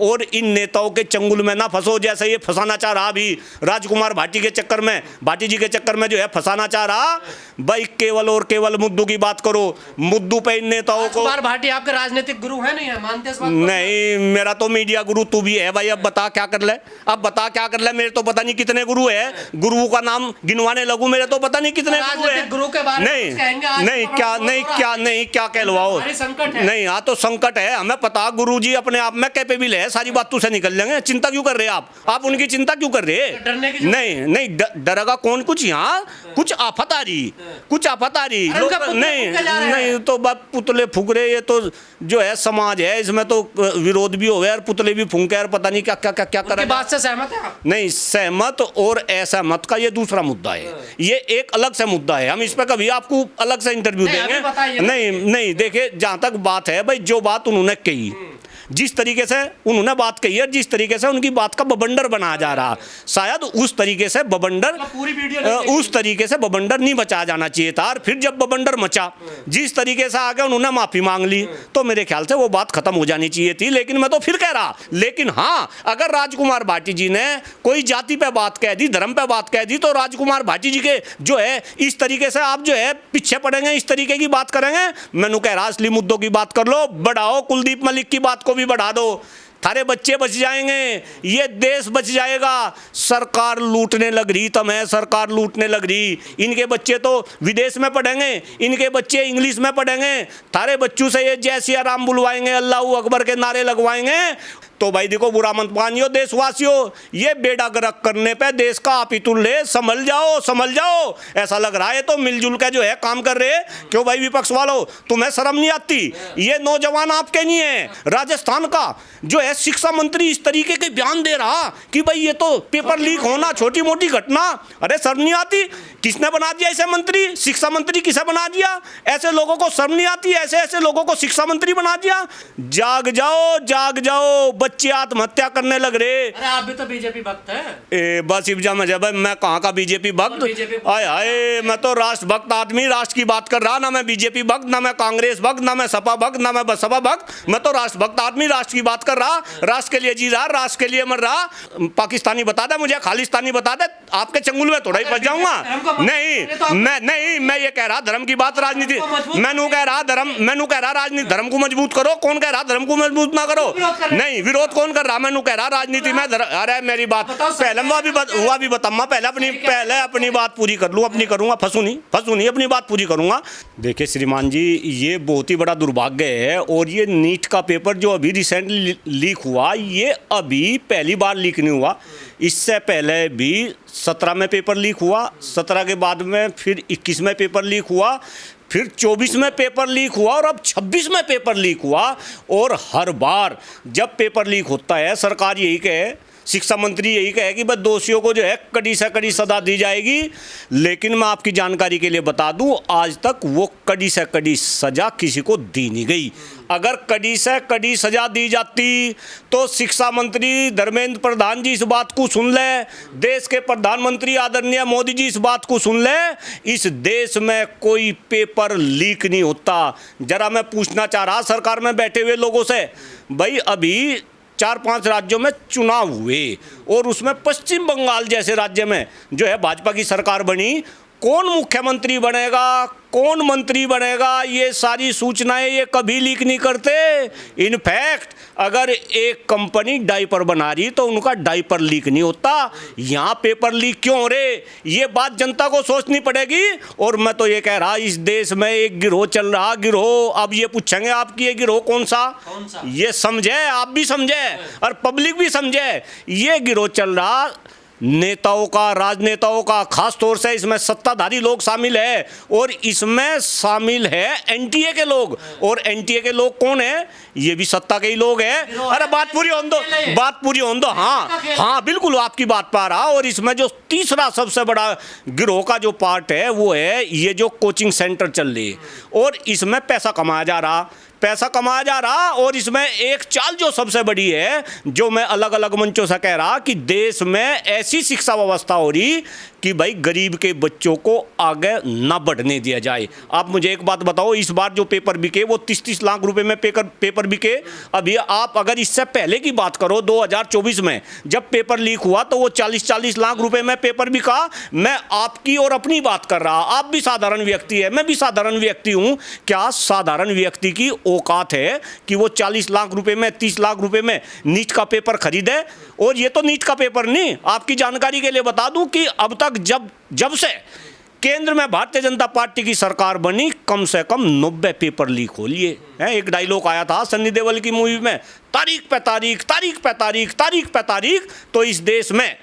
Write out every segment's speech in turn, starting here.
और इन नेताओं के चंगुल में ना फंसो, जैसे ये फंसाना चाह रहा अभी राजकुमार भाटी के चक्कर में, भाटी जी के चक्कर में जो है फंसाना चाह रहा। भाई केवल और केवल मुद्दों की बात करो, मुद्दों पे इन नेताओं को। राजकुमार भाटी आपके राजनीतिक गुरु है, नहीं है, मानते इस बात को? नहीं, मेरा तो मीडिया गुरु तू भी है भाई। अब बता क्या कर ले, अब बता क्या कर ले। मेरे तो पता नहीं कितने गुरु है, गुरुओं का नाम गिनवाने लगूं, मेरे तो पता नहीं कितने गुरु है। गुरु के बारे में नहीं नहीं क्या नहीं क्या नहीं क्या कहलवाओ, नहीं हाँ तो संकट है हमें पता। गुरु जी अपने आप में कैपेबल है, सारी बात तुझसे निकल लेंगे। चिंता क्यों कर रहे हैं आप उनकी चिंता क्यों कर रहे हैं? नहीं डरेगा कौन? कुछ यहाँ कुछ आफत आ रही, कुछ आफत आ रही। नहीं तो बात पुतले फूक रहे, ये तो जो है समाज है, इसमें तो विरोध भी हो गया और पुतले भी फूंके और पता नहीं क्या क्या क्या क्या कर। बात से सहमत है आप? नहीं, सहमत और असहमत का ये दूसरा मुद्दा है, ये एक अलग से मुद्दा है। हम इस पर कभी आपको अलग से इंटरव्यू देंगे। नहीं देखिए, जहां तक बात है भाई, जो बात उन्होंने कही, जिस तरीके से उन्होंने बात कही है, जिस तरीके से उनकी बात का बबंडर बनाया जा रहा, शायद उस तरीके से बबंडर नहीं बचाया जाना चाहिए था। और फिर जब बबंडर मचा, जिस तरीके से आके उन्होंने माफी मांग ली, तो मेरे ख्याल से वो बात खत्म हो जानी चाहिए थी। लेकिन मैं तो फिर कह रहा, लेकिन हाँ, अगर राजकुमार भाटी जी ने कोई जाति पे बात कह दी, धर्म पे बात कह दी, तो राजकुमार भाटी जी के जो है इस तरीके से आप जो है पीछे पड़ेंगे, इस तरीके की बात करेंगे। मैंने कह रहा असली मुद्दों की बात कर लो, बढ़ाओ, कुलदीप मलिक की बात को भी बढ़ा दो, थारे बच्चे बच जाएंगे, ये देश बच जाएगा। सरकार लूटने लग रही, तुम्हें सरकार लूटने लग रही। इनके बच्चे तो विदेश में पढ़ेंगे, इनके बच्चे इंग्लिश में पढ़ेंगे, थारे बच्चों से ये जय सिया राम बुलवाएंगे, अल्लाह अकबर के नारे लगवाएंगे। तो भाई देखो, बुरा मत मानियो देशवासियों, ये बेड़ा गर्क करने पे देश का आप ही तुल्ले, संभल जाओ। ऐसा लग रहा है तो मिलजुल के जो है काम कर रहे। क्यों भाई विपक्ष वालों, तुम्हें शर्म नहीं आती? ये नौजवान आपके नहीं है, राजस्थान का जो है शिक्षा मंत्री इस तरीके के बयान दे रहा कि भाई ये तो पेपर लीक होना छोटी मोटी घटना। अरे शर्म नहीं आती? किसने बना दिया ऐसे मंत्री? शिक्षा मंत्री किसे बना दिया? ऐसे लोगों को शर्म नहीं आती? ऐसे लोगों को शिक्षा मंत्री बना दिया। जाग जाओ, बच्चे आत्महत्या करने लग रहे। अरे आप भी तो बीजेपी भक्त हैं। बस इब्जा मजहब है, मैं कहाँ का बीजेपी भक्त? आए मैं तो राष्ट्र भक्त आदमी, राष्ट्र की बात कर रहा। ना मैं बीजेपी भक्त, ना मैं कांग्रेस भक्त, ना मैं सपा भक्त, ना मैं बसपा भक्त। मैं तो राष्ट्र भक्त आदमी, राष्ट्र की बात कर रहा, राष्ट्र के लिए जी रहा, राष्ट्र के लिए मर रहा। पाकिस्तानी बता दे मुझे, खालिस्तानी बता दे, आपके चंगुल में थोड़ा ही फंस जाऊंगा। नहीं, मैं ये कह रहा धर्म की बात, राजनीति मैनू कह रहा राजनीति धर्म को मजबूत करो। कौन कह रहा धर्म को मजबूत ना करो? नहीं, विरोध कौन कर रहा? मैनू कह रहा राजनीति में अरे मेरी बात पहले हुआ भी बताऊंगा, पहले अपनी बात पूरी कर लूँ, अपनी करूंगा, फंसू नहीं, अपनी बात पूरी करूंगा। देखिए श्रीमान जी, ये बहुत ही बड़ा दुर्भाग्य है। और ये नीट का पेपर जो अभी रिसेंटली लीक हुआ, ये अभी पहली बार लीक नहीं हुआ। इससे पहले भी 17 में पेपर लीक हुआ, 17 के बाद में फिर 21 में पेपर लीक हुआ, फिर 24 में पेपर लीक हुआ और अब 26 में पेपर लीक हुआ। और हर बार जब पेपर लीक होता है, सरकार यही कहे, शिक्षा मंत्री यही कहे कि बस दोषियों को जो है कड़ी से कड़ी सजा दी जाएगी। लेकिन मैं आपकी जानकारी के लिए बता दूं, आज तक वो कड़ी से कड़ी सजा किसी को दी नहीं गई। अगर कड़ी से कड़ी सजा दी जाती तो शिक्षा मंत्री धर्मेंद्र प्रधान जी इस बात को सुन ले, देश के प्रधानमंत्री आदरणीय मोदी जी इस बात को सुन ले, इस देश में कोई पेपर लीक नहीं होता। जरा मैं पूछना चाह रहा सरकार में बैठे हुए लोगों से, भाई अभी 4-5 राज्यों में चुनाव हुए और उसमें पश्चिम बंगाल जैसे राज्य में जो है भाजपा की सरकार बनी, कौन मुख्यमंत्री बनेगा, कौन मंत्री बनेगा, ये सारी सूचनाएं ये कभी लीक नहीं करते। इनफैक्ट अगर एक कंपनी डायपर बना रही तो उनका डायपर लीक नहीं होता। यहाँ पेपर लीक क्यों हो रहे, ये बात जनता को सोचनी पड़ेगी। और मैं तो ये कह रहा, इस देश में एक गिरोह चल रहा, गिरोह, अब ये पूछेंगे आपकी ये गिरोह कौन सा? ये समझे, आप भी समझे और पब्लिक भी समझे, ये गिरोह चल रहा नेताओं का, राजनेताओं का, खास तौर से इसमें सत्ताधारी लोग शामिल है। और इसमें शामिल है एनटीए के लोग। और एनटीए के लोग कौन है? ये भी सत्ता के ही लोग हैं। अरे बात पूरी होने दो, हाँ बिल्कुल आपकी बात पा रहा। और इसमें जो तीसरा सबसे बड़ा गिरोह का जो पार्ट है वो है ये जो कोचिंग सेंटर चल रही है और इसमें पैसा कमाया जा रहा। पैसा कमाया जा रहा। और इसमें एक चाल जो सबसे बड़ी है, जो मैं अलग अलग मंचों से कह रहा, कि देश में ऐसी शिक्षा व्यवस्था हो रही कि भाई गरीब के बच्चों को आगे ना बढ़ने दिया जाए। आप मुझे एक बात बताओ, इस बार जो पेपर बिके वो 30-30 लाख रुपए में पेपर बिके। अभी आप अगर इससे पहले की बात करो, 2024 में जब पेपर लीक हुआ तो वो 40-40 लाख रुपए में पेपर बिका। मैं आपकी और अपनी बात कर रहा, आप भी साधारण व्यक्ति है, मैं भी साधारण व्यक्ति हूं। क्या साधारण व्यक्ति की औकात है कि वो 40 लाख रुपए में, 30 लाख रुपए में नीट का पेपर खरीदे? और ये तो नीट का पेपर नहीं, आपकी जानकारी के लिए बता दूं कि अब तक जब से केंद्र में भारतीय जनता पार्टी की सरकार बनी, कम से कम 90 पेपर लीक हो लिए हैं। एक डायलॉग आया था सन्नी देओल की मूवी में, तारीख पे तारीख, तारीख पे तारीख, तारीख पे तारीख। तो इस देश में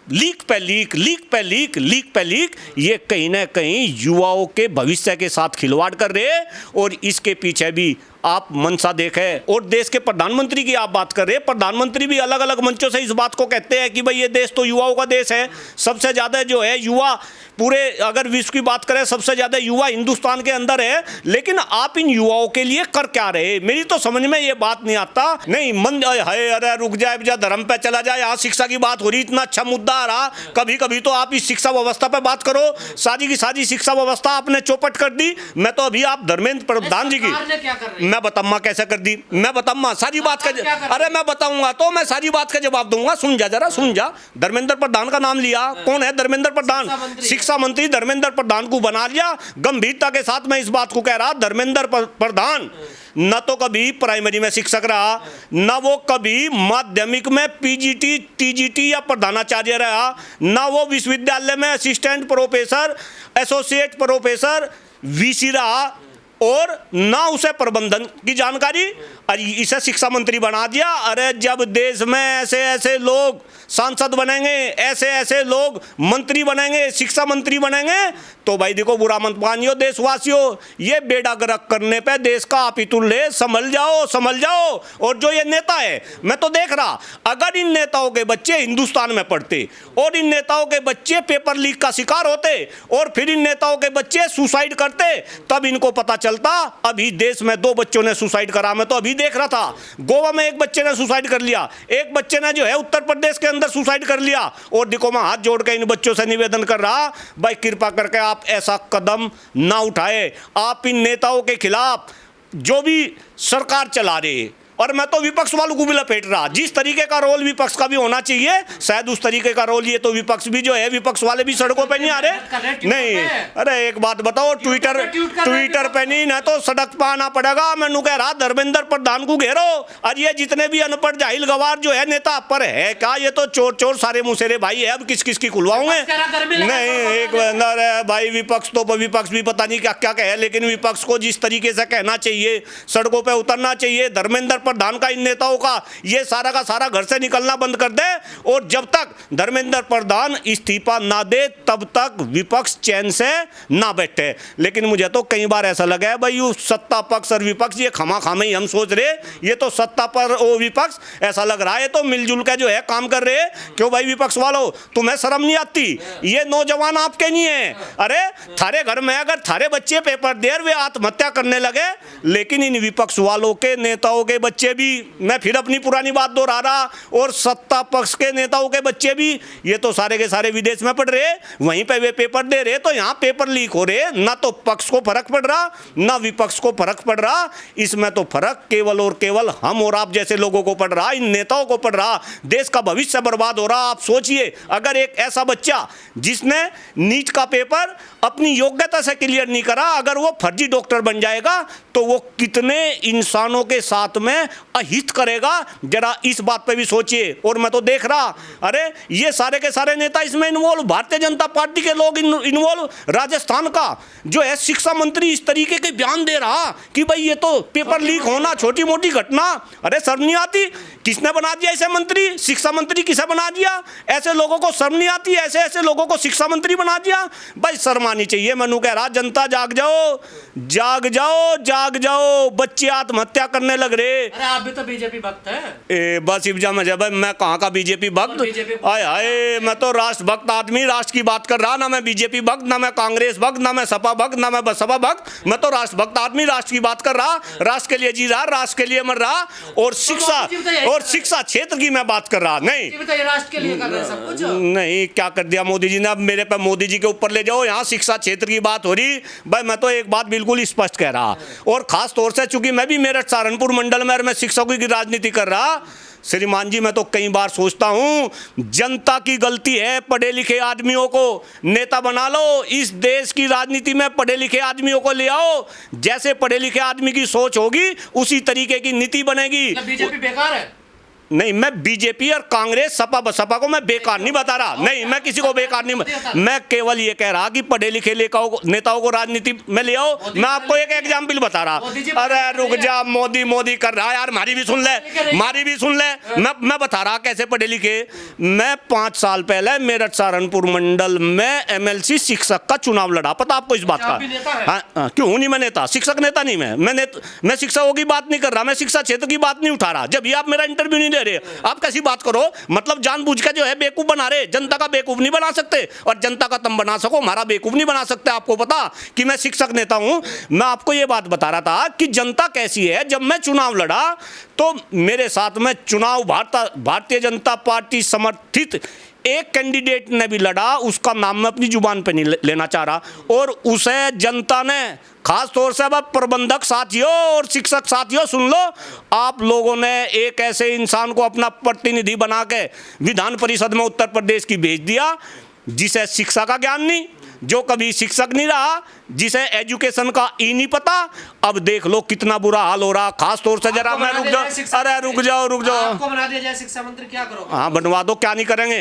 लीक पे लीक, लीक पे लीक, लीक पे लीक, ये कहीं ना कहीं युवाओं के भविष्य के साथ खिलवाड़ कर रहे हैं। और इसके पीछे भी आप मंशा देखें। और देश के प्रधानमंत्री की आप बात कर रहे हैं, प्रधानमंत्री भी अलग अलग मंचों से इस बात को कहते हैं कि भाई ये देश तो युवाओं का देश है। सबसे ज़्यादा जो है युवा, पूरे अगर विश्व की बात करें, सबसे ज़्यादा युवा हिंदुस्तान के अंदर है। लेकिन आप इन युवाओं के लिए कर क्या रहे? मेरी तो समझ में ये बात नहीं आता। नहीं मन है, अरे रुक जाए, जा धर्म पे चला जाए, यहाँ शिक्षा की बात हो रही, इतना अच्छा मुद्दा आ रहा। कभी कभी तो आप इस शिक्षा व्यवस्था पे बात करो। सारी की सारी शिक्षा व्यवस्था आपने चौपट कर दी। मैं तो अभी आप धर्मेंद्र प्रधान जी की मैं बताऊंगा कैसे कर दी, मैं बताऊंगा सारी बात का। अरे मैं बताऊंगा तो मैं सारी बात का जवाब दूंगा। सुन जा जरा, सुन जा। धर्मेंद्र प्रधान का नाम लिया, कौन है धर्मेंद्र प्रधान? शिक्षा मंत्री धर्मेंद्र प्रधान को बना लिया। गंभीरता के साथ मैं इस बात को कह रहा, धर्मेंद्र प्रधान न तो कभी प्राइमरी में शिक्षक रहा, न वो कभी माध्यमिक में पीजीटी, टीजीटी या प्रधानाचार्य रहा, न वो विश्वविद्यालय में assistant professor, associate professor, VC रहा, और ना उसे प्रबंधन की जानकारी। इसे शिक्षा मंत्री बना दिया। अरे जब देश में ऐसे ऐसे लोग सांसद बनेंगे, ऐसे ऐसे लोग मंत्री बनेंगे, शिक्षा मंत्री बनेंगे, तो भाई देखो बुरा मत मानियो देशवासियों, ये बेड़ा गर्क करने पे देश का आप ही तुल्ले, संभल जाओ, संभल जाओ। और जो ये नेता है, मैं तो देख रहा, अगर इन नेताओं के बच्चे हिंदुस्तान में पढ़ते और इन नेताओं के बच्चे पेपर लीक का शिकार होते और फिर इन नेताओं के बच्चे सुसाइड करते, तब इनको पता चलता। अभी देश में 2 बच्चों ने सुसाइड करा, मैं तो अभी देख रहा था। गोवा में एक बच्चे ने सुसाइड कर लिया, एक बच्चे ने जो है उत्तर प्रदेश के अंदर सुसाइड कर लिया। और देखो मैं हाथ जोड़ के इन बच्चों से निवेदन कर रहा, भाई कृपा करके आप ऐसा कदम ना उठाए। आप इन नेताओं के खिलाफ जो भी सरकार चला रहे हैं, और मैं तो विपक्ष वालों को भी लपेट रहा, जिस तरीके का रोल विपक्ष का भी होना चाहिए, शायद उस तरीके का रोल ये तो विपक्ष भी जो है, विपक्ष वाले भी सड़कों पे नहीं आ रहे। नहीं, अरे एक बात बताओ, ट्विटर पे नहीं, ना तो सड़क पे आना पड़ेगा। मैंने कह रहा धर्मेंद्र प्रधान को घेरो, और ये जितने भी अनपढ़ जाहिल गवार जो है नेता पर है क्या, ये तो चोर चोर सारे मुसेरे भाई है। अब किस किस की खुलवाऊंगे? नहीं, एक अंदर है भाई, विपक्ष तो विपक्ष भी पता नहीं क्या क्या कहे, लेकिन विपक्ष को जिस तरीके से कहना चाहिए, सड़कों पे उतरना चाहिए। धर्मेंद्र प्रधान का, इन नेताओं का ये सारा का सारा घर से निकलना बंद कर दे। और जब तक धर्मेंद्र प्रधान इस्तीफा ना दे तब तक विपक्ष चैन से ना बैठे। लेकिन मुझे तो कई बार ऐसा लगा है भाई, सत्ता पक्ष और विपक्ष ये खमा खामे ही हम सोच रहे, ये तो सत्ता पर ओ विपक्ष, ऐसा लग रहा है तो मिलजुल के जो है काम कर रहे। क्यों भाई विपक्ष वालों, तुम्हें शर्म नहीं आती? ये नौजवान आपके नहीं है। अरे थारे घर में अगर थारे बच्चे पेपर दे वे आत्महत्या करने लगे, लेकिन इन विपक्ष वालों के नेताओं के बच्चे भी, मैं फिर अपनी पुरानी बात दोहरा रहा, और सत्ता पक्ष के नेताओं के बच्चे भी, ये तो सारे के सारे विदेश में पढ़ रहे, वहीं पे वे पेपर दे रहे, तो यहाँ पेपर लीक हो रहे। ना तो पक्ष को फर्क पड़ रहा, ना विपक्ष को फर्क पड़ रहा। इसमें तो फर्क केवल और केवल हम और आप जैसे लोगों को पड़ रहा, इन नेताओं को पड़ रहा। देश का भविष्य बर्बाद हो रहा। आप सोचिए, अगर एक ऐसा बच्चा जिसने नीट का पेपर अपनी योग्यता से क्लियर नहीं करा, अगर वो फर्जी डॉक्टर बन जाएगा, तो वो कितने इंसानों के साथ में अहित करेगा, जरा इस बात पे भी सोचिए। और मैं तो देख रहा, अरे ये सारे के सारे नेता इसमें इन्वॉल्व, भारतीय जनता पार्टी के लोग इन्वॉल्व। राजस्थान का जो है शिक्षा मंत्री इस तरीके के बयान दे रहा कि भाई ये तो पेपर लीक होना छोटी मोटी घटना। अरे शर्म नहीं आती? किसने बना दिया इसे मंत्री? शिक्षा मंत्री किसे बना दिया? ऐसे लोगों को शर्म नहीं आती? ऐसे ऐसे लोगों को शिक्षा मंत्री बना दिया? भाई शर्म आनी चाहिए। मनु कह रहा, जनता जाग जाओ, जाग जाओ, जाग जाओ। बच्चे आत्महत्या करने लग रहे, अरे आप भी तो बीजेपी भक्त हैं। बस इब्जा मजहब है, मैं कहाँ का बीजेपी भक्त? बीजेपी आय हाय, मैं तो राष्ट्र भक्त आदमी, राष्ट्र की बात कर रहा। ना मैं बीजेपी भक्त, ना मैं कांग्रेस भक्त, ना मैं सपा भक्त, ना मैं बसपा भक्त। मैं तो राष्ट्र भक्त आदमी, राष्ट्र की बात कर रहा, राष्ट्र के लिए जी रहा, राष्ट्र के लिए मर रहा, और शिक्षा क्षेत्र की मैं बात कर रहा। नहीं राष्ट्र के लिए कर रहे हैं सब कुछ। नहीं, क्या कर दिया मोदी जी ने? अब मेरे पे मोदी जी के ऊपर ले जाओ। यहाँ शिक्षा क्षेत्र की बात हो रही भाई, मैं तो एक बात बिल्कुल स्पष्ट कह रहा, और खास तौर से चूंकि मैं भी मेरठ सहारनपुर मंडल में मैं शिक्षकों की राजनीति कर रहा। श्रीमान जी, मैं तो कई बार सोचता हूं जनता की गलती है। पढ़े लिखे आदमियों को नेता बना लो, इस देश की राजनीति में पढ़े लिखे आदमियों को ले आओ। जैसे पढ़े लिखे आदमी की सोच होगी उसी तरीके की नीति बनेगी। बीजेपी बेकार है? नहीं, मैं बीजेपी और कांग्रेस सपा बसपा को मैं बेकार नहीं बता रहा। नहीं, मैं किसी को बेकार नहीं, मैं केवल ये कह रहा कि पढ़े लिखे नेताओं को राजनीति में ले आओ। मैं आपको एक एग्जाम्पल बता रहा। अरे रुक जा, मोदी मोदी कर रहा है यार, हमारी भी सुन ले। मैं बता रहा कैसे पढ़े लिखे। मैं 5 साल पहले मेरठ सहारनपुर मंडल में MLC शिक्षक का चुनाव लड़ा। पता आपको इस बात का? क्यों नहीं मैं नेता? शिक्षक नेता नहीं मैं शिक्षकों की बात नहीं कर रहा, मैं शिक्षा क्षेत्र की बात नहीं उठा रहा। जब ये आप मेरा इंटरव्यू नहीं ले रहे, आप कैसी बात करो? मतलब जानबूझ के जो है बेवकूफ बना रहे। जनता का बेवकूफ नहीं बना सकते, और जनता का तुम बना सको, हमारा बेवकूफ नहीं बना सकते। आपको पता कि मैं शिक्षक नेता हूं। मैं आपको यह बात बता रहा था कि जनता कैसी है। जब मैं चुनाव लड़ा तो मेरे साथ में चुनाव भारतीय जनता पार्टी समर्थित एक कैंडिडेट ने भी लड़ा। उसका नाम मैं अपनी जुबान पे नहीं लेना चाह रहा, और उसे जनता ने, खास तौर से अब प्रबंधक साथियों और शिक्षक साथियों सुन लो, आप लोगों ने एक ऐसे इंसान को अपना प्रतिनिधि बना के विधान परिषद में उत्तर प्रदेश की भेज दिया जिसे शिक्षा का ज्ञान नहीं, जो कभी शिक्षक नहीं रहा, जिसे एजुकेशन का ही नहीं पता। अब देख लो कितना बुरा हाल हो रहा। खास तौर से जरा मैं रुक जाओ, अरे रुक जाओ। आपको बना दिया जाए शिक्षा मंत्री, क्या करोगे? हाँ बनवा दो, क्या नहीं करेंगे?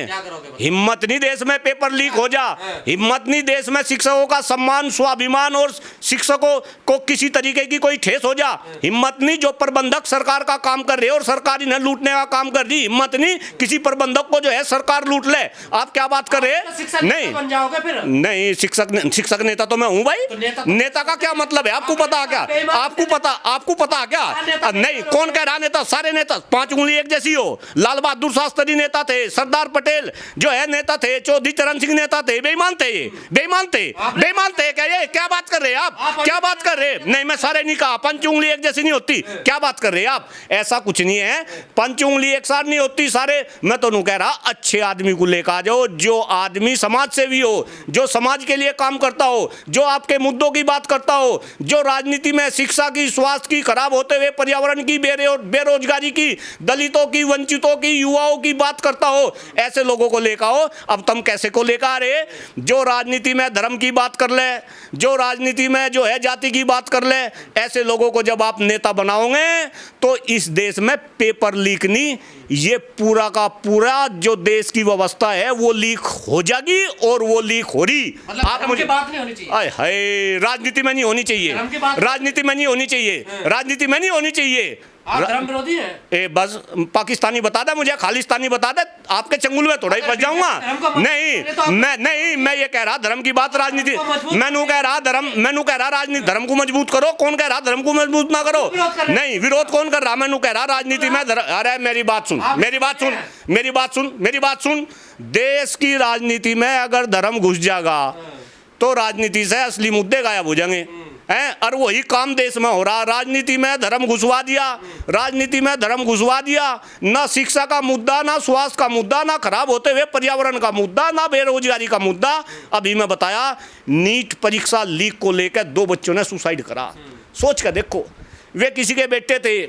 हिम्मत नहीं देश में पेपर लीक हो जा, हिम्मत नहीं देश में शिक्षकों का सम्मान स्वाभिमान और शिक्षकों को किसी तरीके की कोई ठेस हो जा, हिम्मत नहीं। जो प्रबंधक सरकार का काम कर रहे और सरकार इन्हें लूटने का काम कर रही, हिम्मत नहीं किसी प्रबंधक को जो है सरकार लूट ले। आप क्या बात कर रहे हैं? नहीं बन जाओगे फिर? नहीं, शिक्षक नेता तो मैं हूं भाई। तो नेता का क्या मतलब है? आपको पता क्या? आपको पता क्या? नहीं, कौन कह रहा नेता? सारे नेता 5 उंगली एक जैसी हो। लाल बहादुर शास्त्री नेता थे, सरदार पटेल जो है नेता थे, चौधरी चरण सिंह नेता थे। बेईमान थे ये, बेईमान थे क्या? ये क्या बात कर रहे हैं आप? क्या बात कर रहे हैं? नहीं, मैं सारे नहीं कहा, 5 उंगली एक जैसी नहीं होती। क्या बात कर रहे हैं आप? ऐसा कुछ नहीं है, 5 उंगली एक साथ नहीं होती सारे। मैं तो नहीं कह रहा, अच्छे आदमी को लेकर आ जाओ, जो आदमी समाज सेवी हो, जो समाज के लिए काम करता हो, जो आपके मुद्दों की बात करता हो, जो राजनीति में शिक्षा की, स्वास्थ्य की, खराब होते हुए पर्यावरण की, बेरोजगारी की, दलितों की, वंचितों की, युवाओं की बात करता हो, ऐसे लोगों को लेकर आओ। अब तुम कैसे को लेकर आ रहे? जो राजनीति में धर्म की बात कर ले, जो राजनीति में जो है जाति की बात कर ले, ऐसे लोगों को जब आप नेता बनाओगे तो इस देश में पेपर लीक नहीं, ये पूरा का पूरा जो देश की व्यवस्था है वो लीक हो जाएगी, और वो लीक हो रही। मतलब आप मुझे बात नहीं होनी चाहिए। आय हाय, राजनीति में नहीं होनी चाहिए, राजनीति में नहीं होनी चाहिए, राजनीति में नहीं होनी चाहिए। आप धर्म विरोधी हैं? बस पाकिस्तानी बता दे मुझे, खालिस्तानी बता दे, आपके चंगुल में थोड़ा ही फंस जाऊंगा। नहीं, मैं ये कह रहा धर्म की बात, राजनीति मैनू कह रहा राजनीति धर्म को मजबूत करो। कौन कह रहा धर्म को मजबूत ना करो? नहीं, विरोध कौन कर रहा? मैनू कह रहा राजनीति में। अरे मेरी बात सुन। देश की राजनीति में अगर धर्म घुस जाएगा तो राजनीति से असली मुद्दे गायब हो जाएंगे हैं, और वही काम देश में हो रहा। राजनीति में धर्म घुसवा दिया, ना शिक्षा का मुद्दा, ना स्वास्थ्य का मुद्दा, ना खराब होते हुए पर्यावरण का मुद्दा, ना बेरोजगारी का मुद्दा। अभी मैं बताया नीट परीक्षा लीक को लेकर 2 बच्चों ने सुसाइड करा। सोच कर देखो, वे किसी के बेटे थे,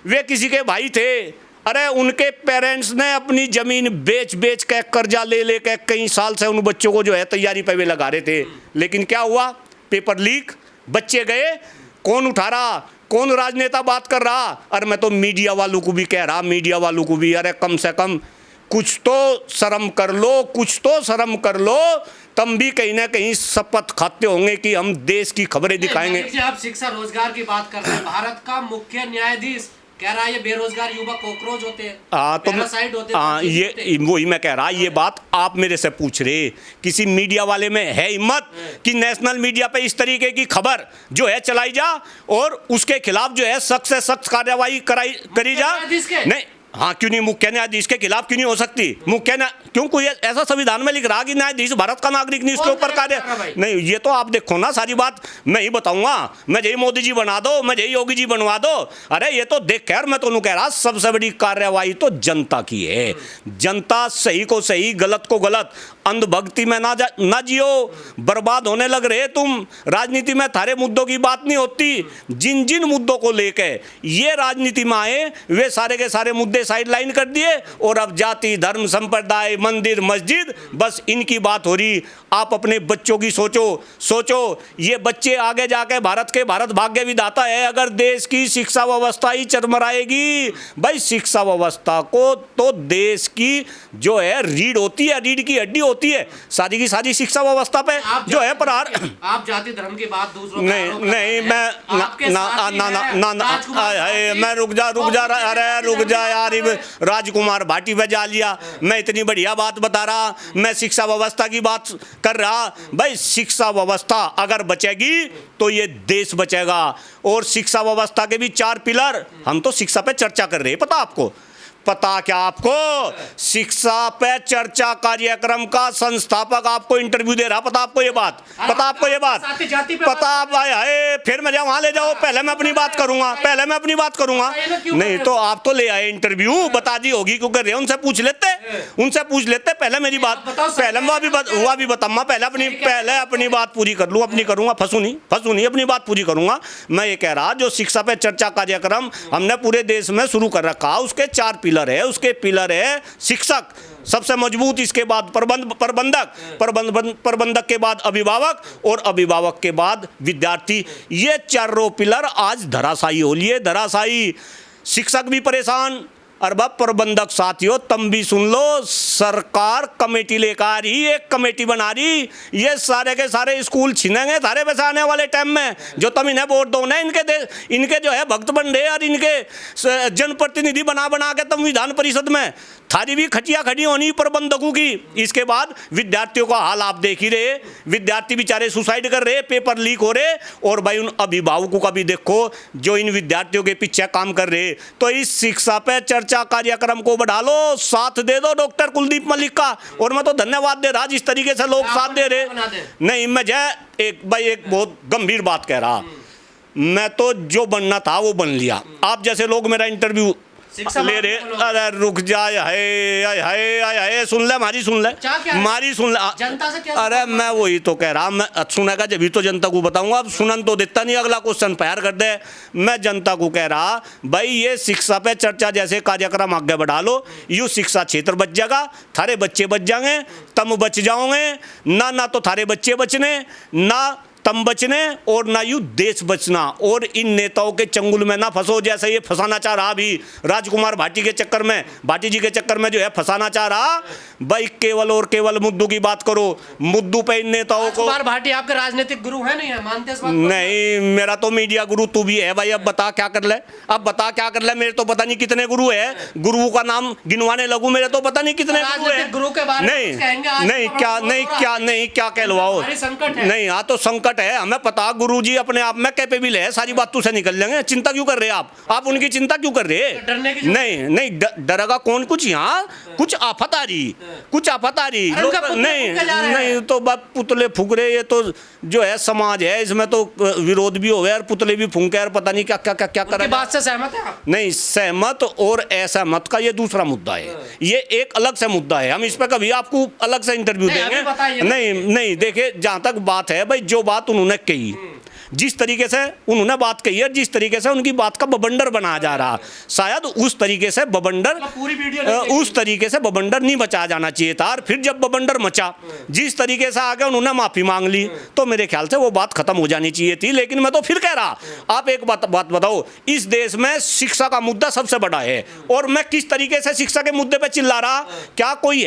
वे किसी के भाई थे। अरे उनके पेरेंट्स ने अपनी जमीन बेच के, कर्जा ले के कई साल से उन बच्चों को जो है तैयारी पे वे लगा रहे थे। लेकिन क्या हुआ? पेपर लीक, बच्चे गए, कौन उठा रहा? कौन राजनेता बात कर रहा? अरे मैं तो मीडिया वालों को भी कह रहा, मीडिया वालों को भी, अरे कम से कम कुछ तो शर्म कर लो। तुम भी कहीं ना कहीं शपथ खाते होंगे कि हम देश की खबरें दिखाएंगे। आप शिक्षा रोजगार की बात कर रहे हैं। भारत का मुख्य न्यायाधीश कह रहा है ये बेरोजगार युवक कॉकरोच होते हैं, तो पैरासाइट होते हैं, हाँ परजीवी ये होते हैं। वही मैं कह रहा, ये बात आप मेरे से पूछ रहे, किसी मीडिया वाले में है हिम्मत कि नेशनल मीडिया पे इस तरीके की खबर जो है चलाई जा और उसके खिलाफ जो है सख्त से सख्त कार्रवाई करी जा? न्यायाधीश के? नहीं, हाँ क्यों नहीं, मुख्य न्यायाधीश के खिलाफ क्यों नहीं हो सकती? मुख्य क्यों, कोई ऐसा संविधान में लिख रहा कि न्यायाधीश भारत का नागरिक नहीं, उसके ऊपर कार्य नहीं? ये तो आप देखो ना, सारी बात मैं ही बताऊंगा, मैं यही मोदी जी बना दो, मैं यही योगी जी बनवा दो। अरे ये तो देख कर मैं तो कह रहा, सबसे बड़ी कार्रवाई तो जनता की है। जनता सही को सही, गलत को गलत, अंधभक्ति में ना जियो, बर्बाद होने लग रहे तुम। राजनीति में थारे मुद्दों की बात नहीं होती, जिन जिन मुद्दों को लेके ये राजनीति में आए वे सारे के सारे मुद्दे साइडलाइन कर दिए और अब जाति, धर्म, संप्रदाय, मंदिर, मस्जिद, बस इनकी बात हो रही। आप अपने बच्चों की सोचो, ये बच्चे आगे जाके भारत भाग्य विधाता है। अगर देश की शिक्षा व्यवस्था ही चरमराएगी, भाई शिक्षा व्यवस्था को तो देश की जो है रीढ़ होती है, रीढ़ की हड्डी होती है, सारी की सारी शिक्षा व्यवस्था पे जो है प्रहार। आप जाति धर्म की बात दूसरों नहीं मैं रुक जा यार, राजकुमार भाटी पे जा लिया। मैं इतनी बढ़िया बात बता रहा, मैं शिक्षा व्यवस्था की बात कर रहा। भाई शिक्षा व्यवस्था अगर बचेगी तो ये देश बचेगा। और शिक्षा व्यवस्था के भी 4 पिलर, हम तो शिक्षा पे चर्चा कर रहे हैं, पता क्या आपको? शिक्षा पे चर्चा कार्यक्रम का संस्थापक आपको इंटरव्यू दे रहा, पता आपको ये बात? पता आपको ये बात? पता आप आए फिर मैं वहां ले जाओ, पहले मैं अपनी बात करूंगा, नहीं तो आप तो ले आए इंटरव्यू, बता दी होगी क्यों कर रहे हैं, उनसे पूछ लेते पहले मेरी बात, पहले वह भी बताऊंगा, पहले अपनी बात पूरी कर लूँ, करूंगा, फंसू नहीं, अपनी बात पूरी करूंगा। मैं ये कह रहा, जो शिक्षा पे चर्चा कार्यक्रम हमने पूरे देश में शुरू कर रखा, उसके 4 पिलर है शिक्षक सबसे मजबूत, इसके बाद प्रबंधक के बाद अभिभावक और अभिभावक के बाद विद्यार्थी। ये 4 पिलर आज धराशायी हो लिए, धराशायी। शिक्षक भी परेशान, अरे बाप प्रबंधक साथियों तुम भी सुन लो, सरकार कमेटी लेकर ही एक कमेटी बना रही, ये सारे के सारे स्कूल छीनेंगे थारे पैसे आने वाले टाइम में, जो तुम इन्हें वोट दो ना, इनके जो है भक्त बन रहे और इनके जनप्रतिनिधि बना के तुम विधान परिषद में, थारी भी खटिया खड़ी होनी प्रबंधकों की। इसके बाद विद्यार्थियों का हाल आप देख ही रहे, विद्यार्थी बेचारे सुसाइड कर रहे, पेपर लीक हो रहे, और भाई उन अभिभावकों का भी देखो जो इन विद्यार्थियों के पीछे काम कर रहे। तो इस शिक्षा पे चर्चा कार्यक्रम को बढ़ा लो, साथ दे दो डॉक्टर कुलदीप मलिक का, और मैं तो धन्यवाद दे रहा जिस तरीके से लोग साथ दे रहे। नहीं मैं एक बहुत गंभीर बात कह रहा, मैं तो जो बनना था वो बन लिया। आप जैसे लोग मेरा इंटरव्यू ले रहे, अरे रुक जाए, हाय सुन ले हमारी, सुन ले जनता से क्या? अरे मैं वही तो कह रहा, मैं सुनेगा जब भी तो जनता को बताऊंगा, अब सुनन तो देता नहीं, अगला क्वेश्चन पैर कर दे। मैं जनता को कह रहा, भाई ये शिक्षा पे चर्चा जैसे कार्यक्रम आगे बढ़ा लो, यूँ शिक्षा क्षेत्र बच जाएगा, थारे बच्चे बच जाएंगे, तुम बच जाओगे ना तो थारे बच्चे बचने, ना तुम बचने और ना यू देश बचना। और इन नेताओं के चंगुल में ना फंसो, जैसे ये फंसाना चाह रहा भी राजकुमार भाटी जी के चक्कर में जो है फंसाना चाह रहा। भाई केवल और केवल मुद्दों की बात करो, मुद्दों पे इन नेताओं को। राजकुमार भाटी आपके राजनीतिक गुरु है, नहीं है? मानते इस बात को? नहीं, मेरा तो मीडिया गुरु तू भी है भाई। अब बता क्या कर ले, मेरे तो पता नहीं कितने गुरु है, गुरुओं का नाम गिनवाने लगूं, मेरे तो पता नहीं कितने गुरु है। गुरु के बारे नहीं क्या कहलवाओ, नहीं हाँ तो संकट है, हमें पता गुरुजी अपने आप में कैपेबल है, सारी बात तुझसे निकल लेंगे। चिंता क्यों कर रहे हैं आप उनकी चिंता क्यों कर रहे हैं? नहीं डरेगा कौन? कुछ यहाँ कुछ आफत आ रही नहीं तो बाप पुतले फूक रहे, ये तो जो है समाज है, इसमें तो विरोध भी हो गया और पुतले भी फूंके और पता नहीं क्या कर रहे। बात से सहमत है आप? नहीं सहमत और असहमत का ये दूसरा मुद्दा है, ये एक अलग से मुद्दा है, हम इस पर कभी आपको अलग से इंटरव्यू देंगे। नहीं देखिए, जहां तक बात है भाई, जो बात उन्होंने कही, जिस तरीके से उन्होंने बात कही है, जिस तरीके से उनकी बात का बबंडर बनाया जा रहा, शायद उस तरीके से बबंडर नहीं बचाया जाना चाहिए था। और फिर जब बबंडर मचा, जिस तरीके से आगे उन्होंने माफी मांग ली, तो मेरे ख्याल से वो बात खत्म हो जानी चाहिए थी। लेकिन मैं तो फिर कह रहा, आप एक बात बताओ, इस देश में शिक्षा का मुद्दा सबसे बड़ा है, और मैं किस तरीके से शिक्षा के मुद्दे पर चिल्ला रहा? क्या कोई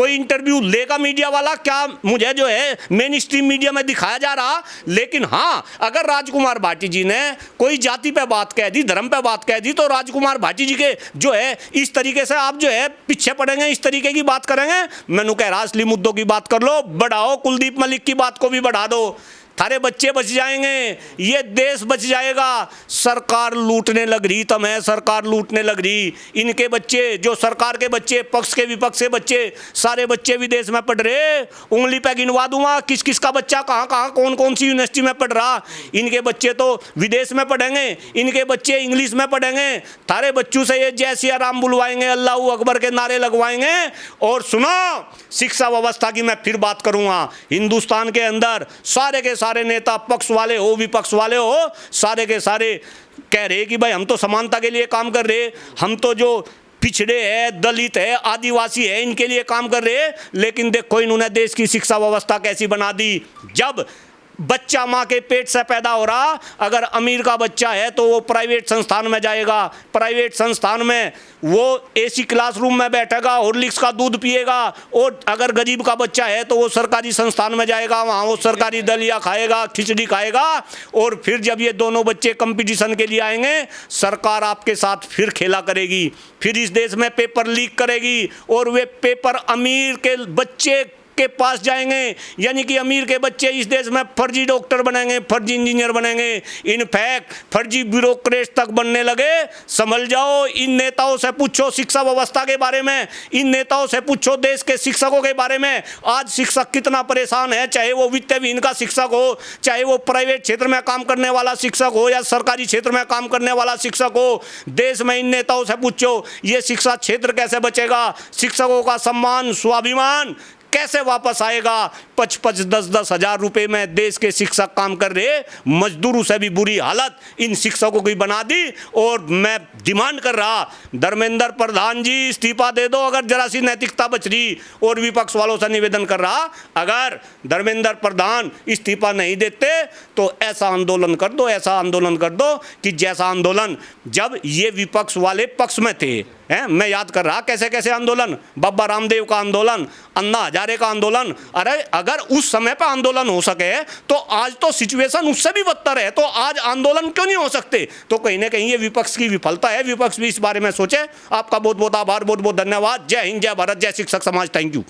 इंटरव्यू लेगा मीडिया वाला? क्या मुझे जो है मेन स्ट्रीम मीडिया में दिखाया जा रहा? लेकिन हाँ, अगर राजकुमार भाटी जी ने कोई जाति पे बात कह दी, धर्म पे बात कह दी, तो राजकुमार भाटी जी के जो है इस तरीके से आप जो है पीछे पड़ेंगे, इस तरीके की बात करेंगे। मैंने कह रहा असली मुद्दों की बात कर लो, बढ़ाओ, कुलदीप मलिक की बात को भी बढ़ा दो, थारे बच्चे बच जाएंगे, ये देश बच जाएगा। सरकार लूटने लग रही, तमें सरकार लूटने लग रही। इनके बच्चे, जो सरकार के बच्चे, पक्ष के विपक्ष के बच्चे, सारे बच्चे विदेश में पढ़ रहे। उंगली पे गिनवा दूंगा किस किस का बच्चा कहाँ कहाँ कौन कौन सी यूनिवर्सिटी में पढ़ रहा। इनके बच्चे तो विदेश में पढ़ेंगे, इनके बच्चे इंग्लिश में पढ़ेंगे। थारे बच्चों से ये जय सिया राम बुलवाएंगे, अल्लाह अकबर के नारे लगवाएंगे। और सुनो, शिक्षा व्यवस्था की मैं फिर बात करूंगा। हिंदुस्तान के अंदर सारे के सारे नेता, पक्ष वाले हो विपक्ष वाले हो, सारे के सारे कह रहे कि भाई हम तो समानता के लिए काम कर रहे, हम तो जो पिछड़े हैं, दलित है, आदिवासी है, इनके लिए काम कर रहे हैं। लेकिन देखो इन्होंने देश की शिक्षा व्यवस्था कैसी बना दी। जब बच्चा माँ के पेट से पैदा हो रहा, अगर अमीर का बच्चा है तो वो प्राइवेट संस्थान में जाएगा, प्राइवेट संस्थान में वो एसी क्लासरूम में बैठेगा, हॉर्लिक्स का दूध पिएगा। और अगर गरीब का बच्चा है तो वो सरकारी संस्थान में जाएगा, वहाँ वो सरकारी दलिया खाएगा, खिचड़ी खाएगा। और फिर जब ये दोनों बच्चे कंपटीशन के लिए आएंगे, सरकार आपके साथ फिर खेला करेगी, फिर इस देश में पेपर लीक करेगी और वे पेपर अमीर के बच्चे के पास जाएंगे। यानी कि अमीर के बच्चे इस देश में फर्जी डॉक्टर बनेंगे, फर्जी इंजीनियर बनेंगे, इनफैक्ट फर्जी ब्यूरोक्रेट तक बनने लगे। समझ जाओ, इन नेताओं से पूछो शिक्षा व्यवस्था के बारे में, इन नेताओं से पूछो देश के शिक्षकों के बारे में। आज शिक्षक कितना परेशान है, चाहे वो वित्त विहीन का शिक्षक हो, चाहे वो प्राइवेट क्षेत्र में काम करने वाला शिक्षक हो या सरकारी क्षेत्र में काम करने वाला शिक्षक हो। देश में इन नेताओं से पूछो ये शिक्षा क्षेत्र कैसे बचेगा, शिक्षकों का सम्मान, स्वाभिमान कैसे वापस आएगा। 5-5, 10-10 हज़ार रुपये में देश के शिक्षक काम कर रहे, मजदूरों से भी बुरी हालत इन शिक्षकों की बना दी। और मैं डिमांड कर रहा, धर्मेंद्र प्रधान जी इस्तीफा दे दो अगर जरा सी नैतिकता बच रही। और विपक्ष वालों से निवेदन कर रहा, अगर धर्मेंद्र प्रधान इस्तीफा नहीं देते तो ऐसा आंदोलन कर दो, ऐसा आंदोलन कर दो कि जैसा आंदोलन जब ये विपक्ष वाले पक्ष में थे, हैं, मैं याद कर रहा कैसे कैसे आंदोलन, बाबा रामदेव का आंदोलन, अन्ना हजारे का आंदोलन। अरे अगर उस समय पर आंदोलन हो सके तो आज तो सिचुएशन उससे भी बदतर है, तो आज आंदोलन क्यों नहीं हो सकते। तो कहीं ना कहीं ये विपक्ष की विफलता है, विपक्ष भी इस बारे में सोचे। आपका बहुत बहुत आभार, बहुत बहुत धन्यवाद। जय हिंद, जय भारत, जय शिक्षक समाज। Thank you.